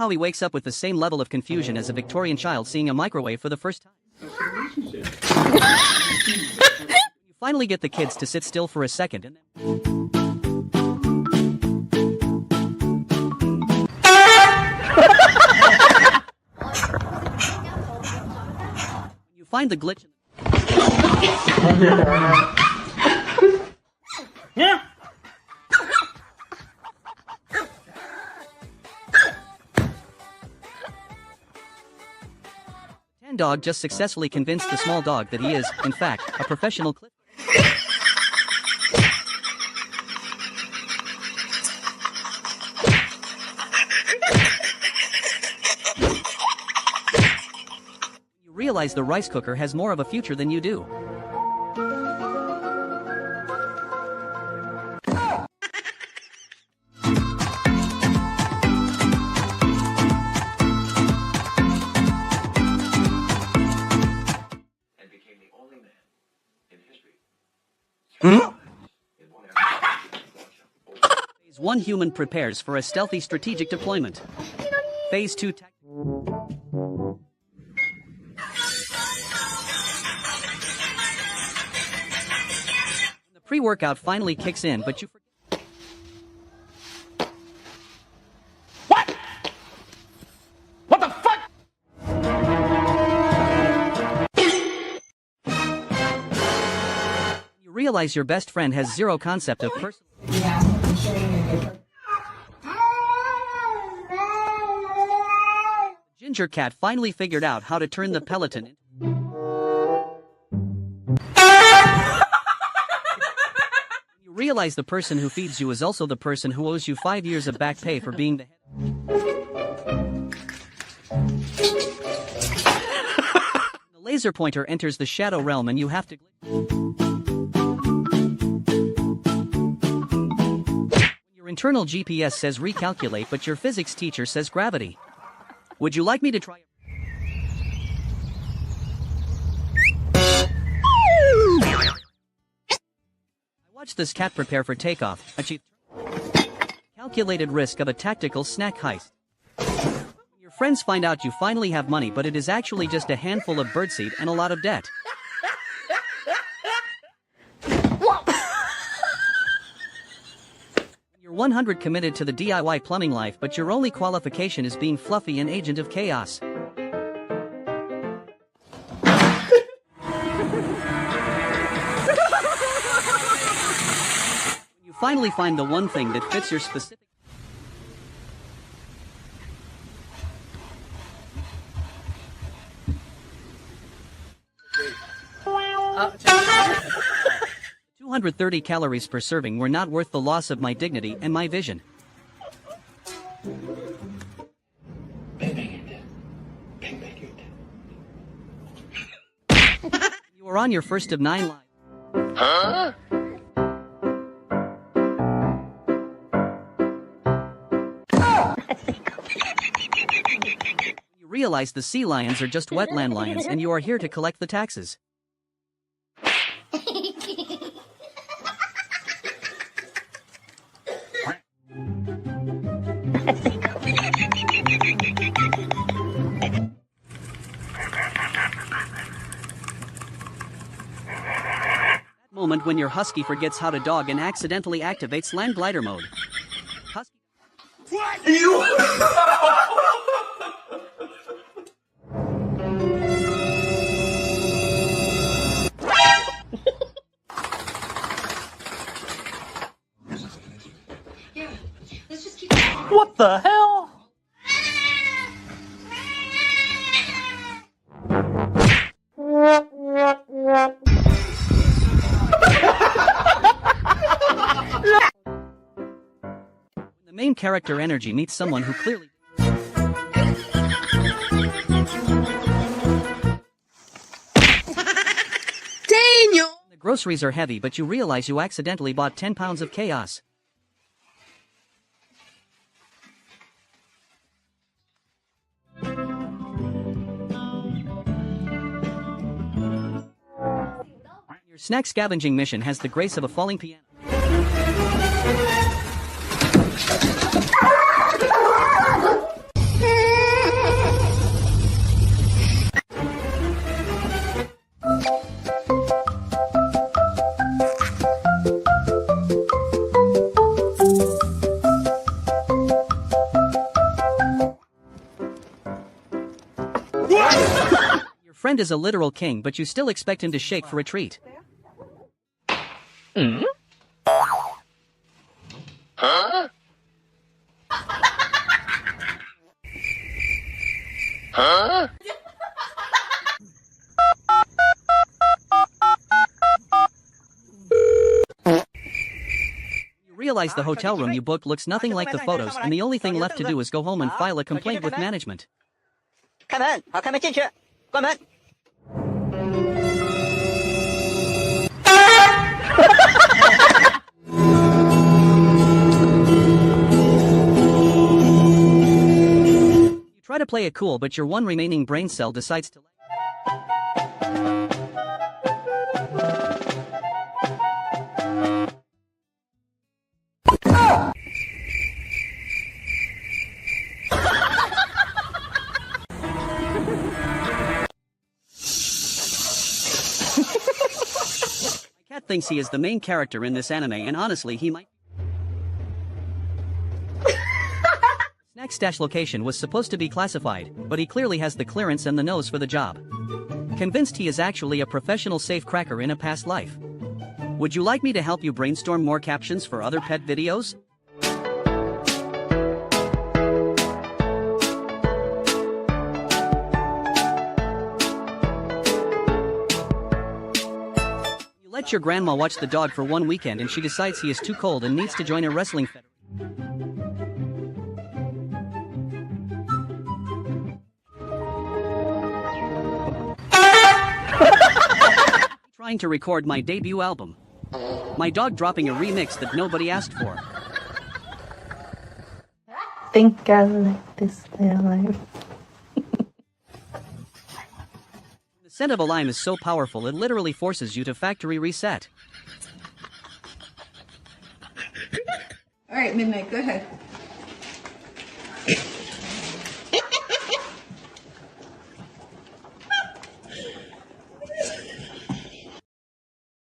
how he wakes up with the same level of confusion as a Victorian child seeing a microwave for the first time. You finally get the kids to sit still for a second and then... You find the glitch. Yeah. Tan dog just successfully convinced the small dog that he is, in fact, a professional clip. You realize the rice cooker has more of a future than you do. Phase 1 human prepares for a stealthy strategic deployment. Phase 2 the pre-workout finally kicks in, but you forget. What? What the fuck? You realize your best friend has zero concept of personal. Ginger cat finally figured out how to turn the Peloton into... You realize the person who feeds you is also the person who owes you 5 years of back pay for being the head. The laser pointer enters the shadow realm and you have to... Your internal GPS says recalculate, but your physics teacher says gravity. Would you like me to try? I watched this cat prepare for takeoff, achieve calculated risk of a tactical snack heist. Your friends find out you finally have money, but it is actually just a handful of birdseed and a lot of debt. You're 100 committed to the DIY plumbing life, but your only qualification is being fluffy and agent of chaos. You finally find the one thing that fits your specific... 230 calories per serving were not worth the loss of my dignity and my vision. You are on your first of 9 lives. Huh? You realize the sea lions are just wetland lions and you are here to collect the taxes. Moment when your husky forgets how to dog and accidentally activates land glider mode. Husky. What? You? What the hell? The main character energy meets someone who clearly... Daniel! The groceries are heavy, but you realize you accidentally bought 10 pounds of chaos. Your snack scavenging mission has the grace of a falling piano. Your friend is a literal king, but you still expect him to shake for a treat. Huh? Huh? You realize the hotel room you booked looks nothing like the photos, and the only thing left to do is go home and file a complaint with management. 开门，好，开门进去，关门。You try to play it cool, but your one remaining brain cell decides to. My cat thinks he is the main character in this anime, and honestly, he might. Snack stash location was supposed to be classified, but he clearly has the clearance and the nose for the job. Convinced he is actually a professional safe cracker in a past life. Would you like me to help you brainstorm more captions for other pet videos? You let your grandma watch the dog for one weekend and she decides he is too cold and needs to join a wrestling federation. Trying to record my debut album. My dog dropping a remix that nobody asked for. Think I like this their life. The scent of a lime is so powerful it literally forces you to factory reset. All right, Midnight, go ahead.